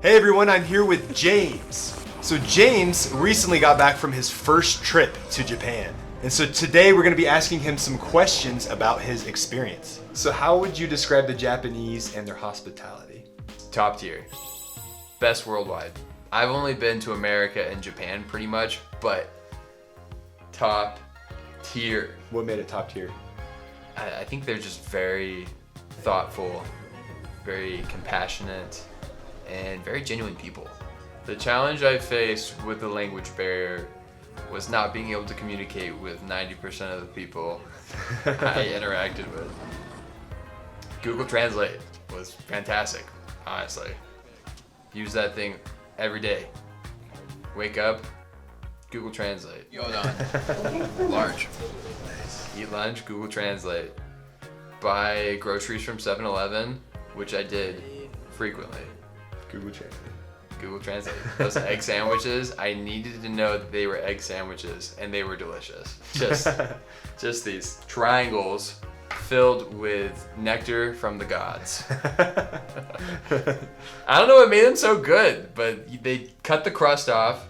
Hey everyone, I'm here with James. So James recently got back from his first trip to Japan. And so today we're going to be asking him some questions about his experience. So how would you describe the Japanese and their hospitality? Top tier. Best worldwide. I've only been to America and Japan pretty much, but top tier. What made it top tier? I think they're just very thoughtful, very compassionate, and very genuine people. The challenge I faced with the language barrier was not being able to communicate with 90% of the people I interacted with. Google Translate was fantastic, honestly. Use that thing every day. Wake up, Google Translate. Large. Eat lunch, Google Translate. Buy groceries from 7-Eleven, which I did frequently. Google Translate. Google Translate. Those egg sandwiches, I needed to know that they were egg sandwiches, and they were delicious. Just these triangles filled with nectar from the gods. I don't know what made them so good, but they cut the crust off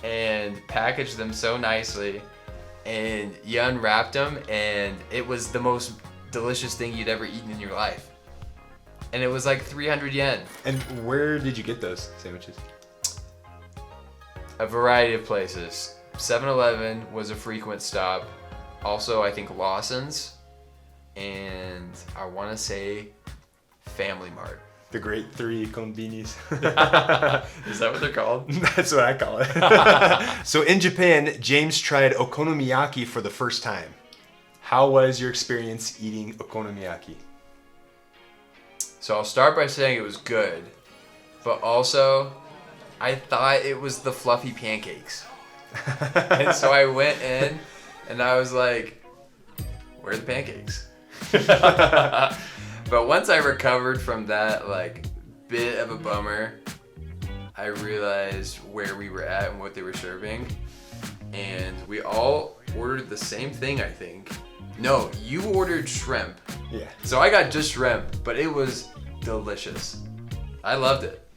and packaged them so nicely, and you unwrapped them, and it was the most delicious thing you'd ever eaten in your life. And it was like 300 yen. And where did you get those sandwiches? A variety of places. 7-Eleven was a frequent stop. Also, I think Lawson's. And I want to say Family Mart. The great three konbinis. Is that what they're called? That's what I call it. So in Japan, James tried okonomiyaki for the first time. How was your experience eating okonomiyaki? So I'll start by saying it was good, but also I thought it was the fluffy pancakes. And so I went in and I was like, where are the pancakes? But once I recovered from that like bit of a bummer, I realized where we were at and what they were serving. And we all ordered the same thing, I think. No, you ordered shrimp. Yeah. So I got just shrimp, but it was delicious. I loved it.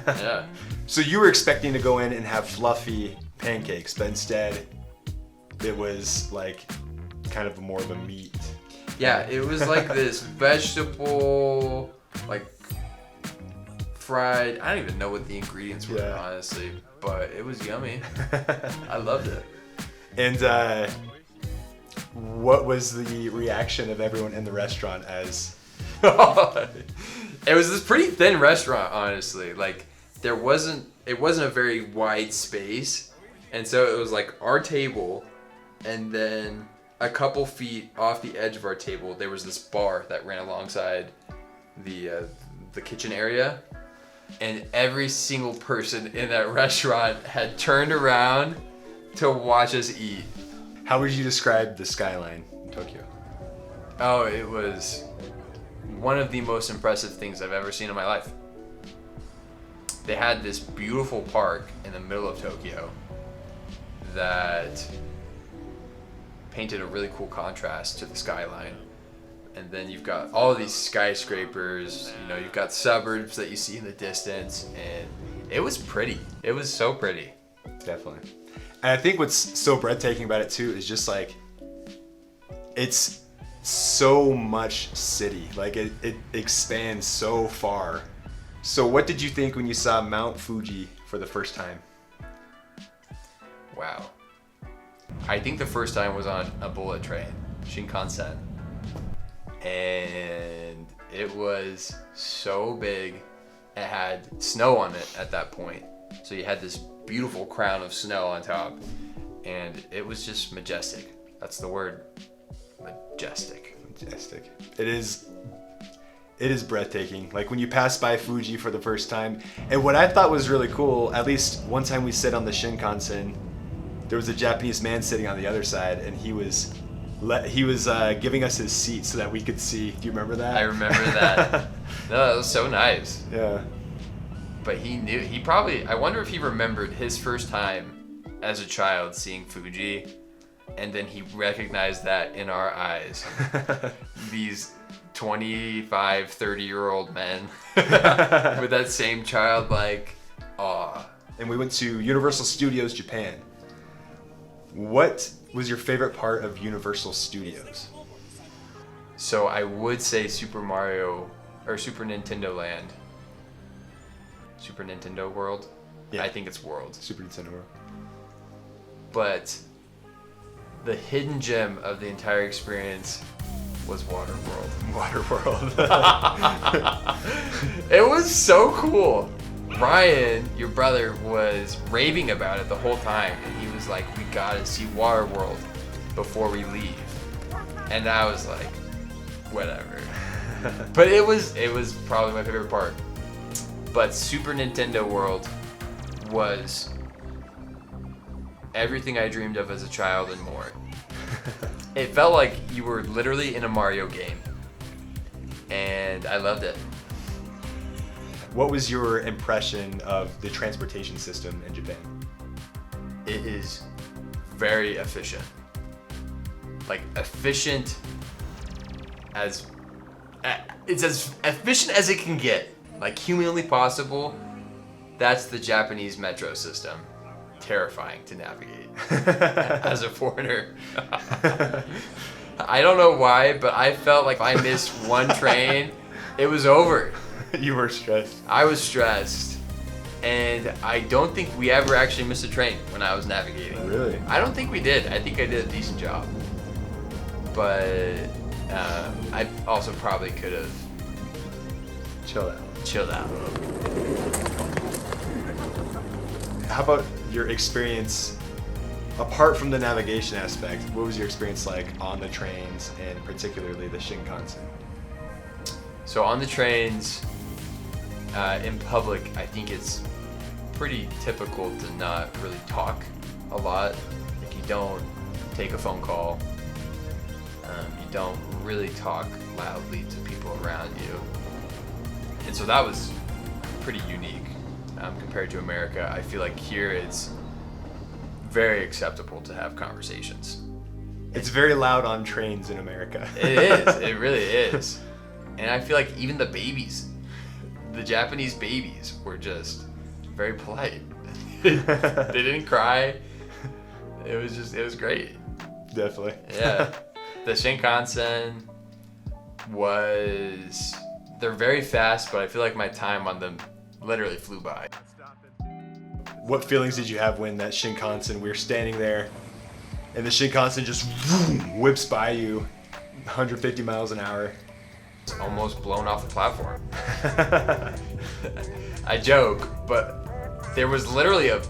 Yeah. So you were expecting to go in and have fluffy pancakes, but instead it was like kind of more of a meat. Yeah, it was like this vegetable, like fried, I don't even know what the ingredients were, honestly, but it was yummy. I loved it. And what was the reaction of everyone in the restaurant as... It was this pretty thin restaurant, honestly. Like it wasn't a very wide space, and so it was like our table, and then a couple feet off the edge of our table there was this bar that ran alongside the kitchen area, and every single person in that restaurant had turned around to watch us eat. How would you describe the skyline in Tokyo? Oh, it was one of the most impressive things I've ever seen in my life. They had this beautiful park in the middle of Tokyo that painted a really cool contrast to the skyline. And then you've got all of these skyscrapers, you've got suburbs that you see in the distance, and it was pretty. It was so pretty. Definitely. And I think what's so breathtaking about it too is just like, it's so much city. Like it expands so far. So what did you think when you saw Mount Fuji for the first time? Wow. I think the first time was on a bullet train, Shinkansen. And it was so big. It had snow on it at that point. So you had this beautiful crown of snow on top. And it was just majestic. That's the word. Majestic. It is breathtaking. Like when you pass by Fuji for the first time. And what I thought was really cool, at least one time we sit on the Shinkansen, there was a Japanese man sitting on the other side, and he was giving us his seat so that we could see. Do you remember that? I remember that. No, that was so nice. Yeah. But I wonder if he remembered his first time as a child seeing Fuji, and then he recognized that in our eyes. These 25, 30-year-old men with that same childlike awe. And we went to Universal Studios Japan. What was your favorite part of Universal Studios? So I would say Super Mario or Super Nintendo Land. Super Nintendo World? Yeah. I think it's World. Super Nintendo World. But the hidden gem of the entire experience was Water World. Water World. It was so cool. Ryan, your brother, was raving about it the whole time, and he was like, "We gotta see Water World before we leave." And I was like, "Whatever." But it was probably my favorite part. But Super Nintendo World was everything I dreamed of as a child and more. It felt like you were literally in a Mario game, and I loved it. What was your impression of the transportation system in Japan? It is very efficient. Like efficient as it's as efficient as it can get. Like humanly possible. That's the Japanese metro system. Terrifying to navigate as a foreigner. I don't know why, but I felt like if I missed one train, it was over. You were stressed. I was stressed, and I don't think we ever actually missed a train when I was navigating. Really? I don't think we did. I think I did a decent job, but I also probably could have Chill out. chilled out a little bit. How about your experience, apart from the navigation aspect, what was your experience like on the trains and particularly the Shinkansen? So on the trains, in public, I think it's pretty typical to not really talk a lot. Like you don't take a phone call. You don't really talk loudly to people around you. And so that was pretty unique compared to America. I feel like here it's very acceptable to have conversations. It's very loud on trains in America. It is. It really is. And I feel like even the babies, the Japanese babies, were just very polite. They didn't cry. It was great. Definitely. Yeah. The Shinkansen they're very fast, but I feel like my time on them literally flew by. What feelings did you have when that Shinkansen, we were standing there and the Shinkansen just whips by you 150 miles an hour? Almost blown off the platform. I joke, but there was literally a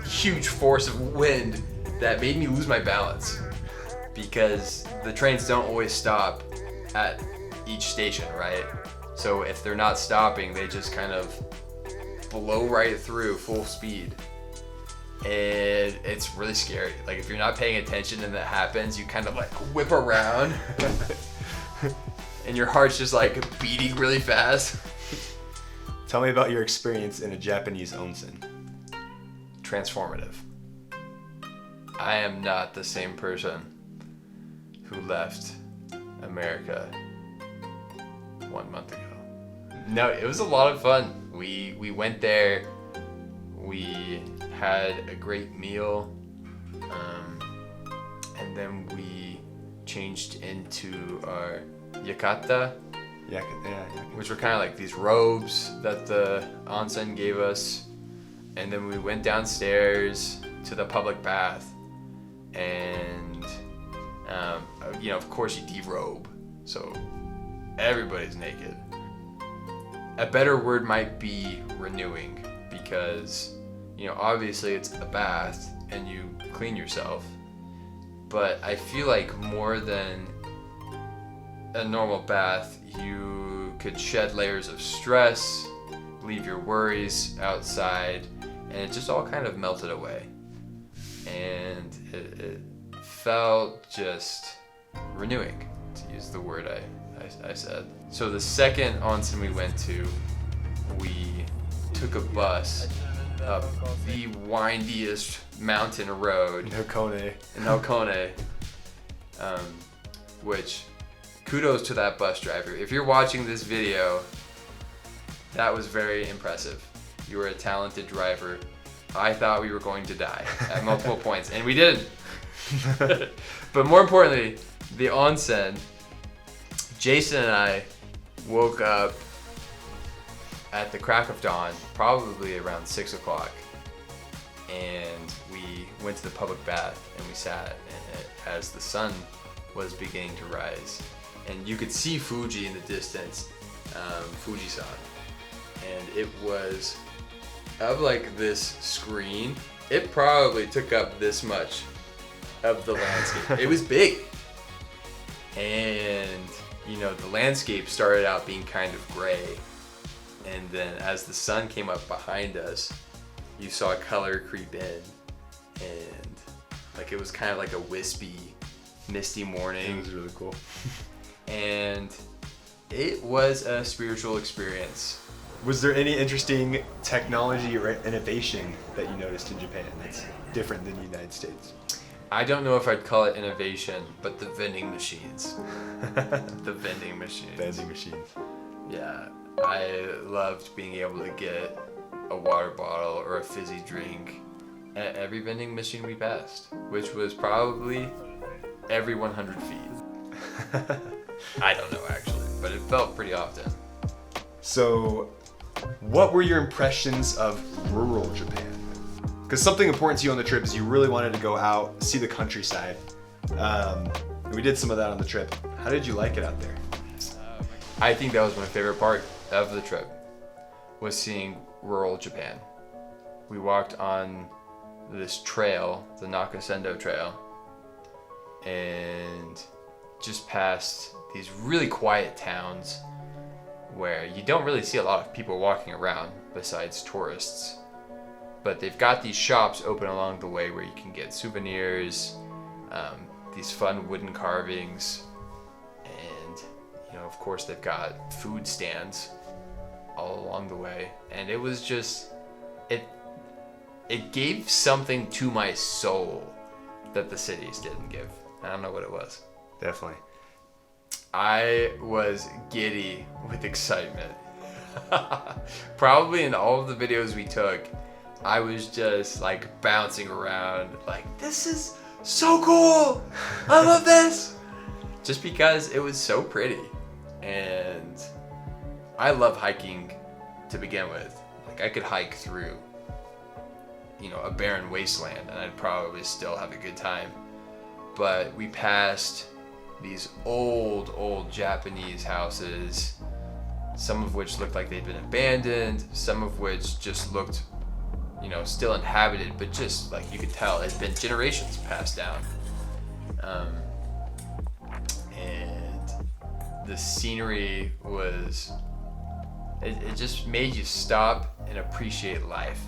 huge force of wind that made me lose my balance because the trains don't always stop at each station, right? So if they're not stopping, they just kind of blow right through full speed. And it's really scary. Like if you're not paying attention and that happens, you kind of like whip around and your heart's just like beating really fast. Tell me about your experience in a Japanese onsen. Transformative. I am not the same person who left America 1 month ago. No, it was a lot of fun. We went there, we had a great meal, and then we changed into our yukata, which were kind of like these robes that the onsen gave us. And then we went downstairs to the public bath, and of course you derobe, so everybody's naked. A better word might be renewing, because obviously it's a bath and you clean yourself, but I feel like more than a normal bath, you could shed layers of stress, leave your worries outside, and it just all kind of melted away. And it felt just renewing, to use the word I said. So the second onsen we went to, we took a bus up the windiest mountain road in Hakone. which kudos to that bus driver. If you're watching this video, that was very impressive. You were a talented driver. I thought we were going to die at multiple points, and we didn't. But more importantly, the onsen, Jason and I woke up at the crack of dawn, probably around 6 o'clock, and we went to the public bath and we sat in it as the sun was beginning to rise. And you could see Fuji in the distance, Fuji-san. And it was of like this screen. It probably took up this much of the landscape. It was big. And, you know, the landscape started out being kind of gray. And then as the sun came up behind us, you saw color creep in. And like it was kind of like a wispy, misty morning. It was really cool. And it was a spiritual experience. Was there any interesting technology or innovation that you noticed in Japan that's different than the United States? I don't know if I'd call it innovation, but the vending machines. The vending machines. Vending machines. Yeah, I loved being able to get a water bottle or a fizzy drink at every vending machine we passed, which was probably every 100 feet. I don't know actually, but it felt pretty often. So, what were your impressions of rural Japan? Because something important to you on the trip is you really wanted to go out, see the countryside. And we did some of that on the trip. How did you like it out there? I think that was my favorite part of the trip, was seeing rural Japan. We walked on this trail, the Nakasendo Trail, and just past these really quiet towns where you don't really see a lot of people walking around besides tourists. But they've got these shops open along the way where you can get souvenirs, these fun wooden carvings, and you know, of course, they've got food stands all along the way. And it was just, it gave something to my soul that the cities didn't give. I don't know what it was. Definitely. I was giddy with excitement. Probably in all of the videos we took, I was just like bouncing around like, this is so cool! I love this! Just because it was so pretty. And I love hiking to begin with. Like I could hike through, you know, a barren wasteland and I'd probably still have a good time. But we passed these old Japanese houses, some of which looked like they'd been abandoned, some of which just looked, you know, still inhabited, but just like you could tell it had been generations passed down. And the scenery was, it just made you stop and appreciate life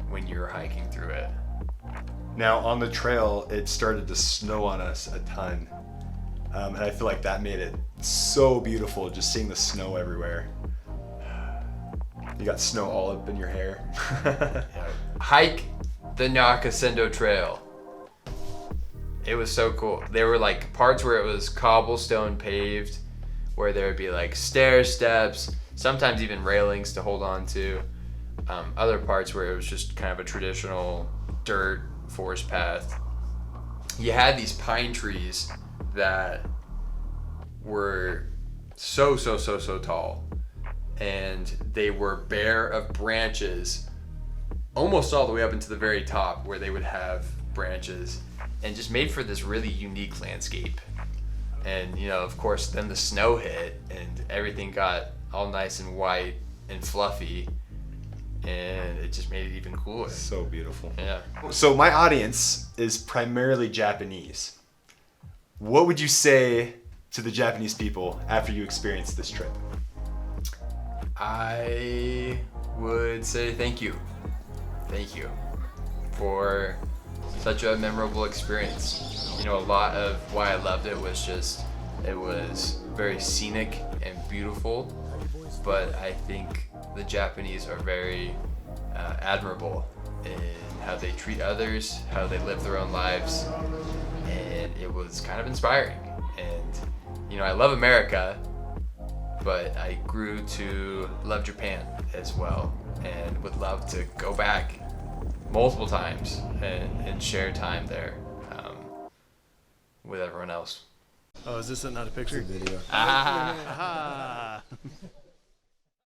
when you were hiking through it. Now on the trail, it started to snow on us a ton. And I feel like that made it so beautiful, just seeing the snow everywhere. You got snow all up in your hair. Hike the Nakasendo Trail. It was so cool. There were like parts where it was cobblestone paved, where there would be like stair steps, sometimes even railings to hold on to. Other parts where it was just kind of a traditional dirt forest path. You had these pine trees that were so tall, and they were bare of branches almost all the way up into the very top, where they would have branches, and just made for this really unique landscape. And you know, of course, then the snow hit and everything got all nice and white and fluffy, and it just made it even cooler. So beautiful. Yeah. So my audience is primarily Japanese. What would you say to the Japanese people after you experienced this trip? I would say thank you. Thank you for such a memorable experience. You know, a lot of why I loved it was just, it was very scenic and beautiful, but I think the Japanese are very admirable in how they treat others, how they live their own lives, and it was kind of inspiring. And I love America, but I grew to love Japan as well, and would love to go back multiple times and share time there with everyone else. Oh, is this not a picture? It's a video. Ah.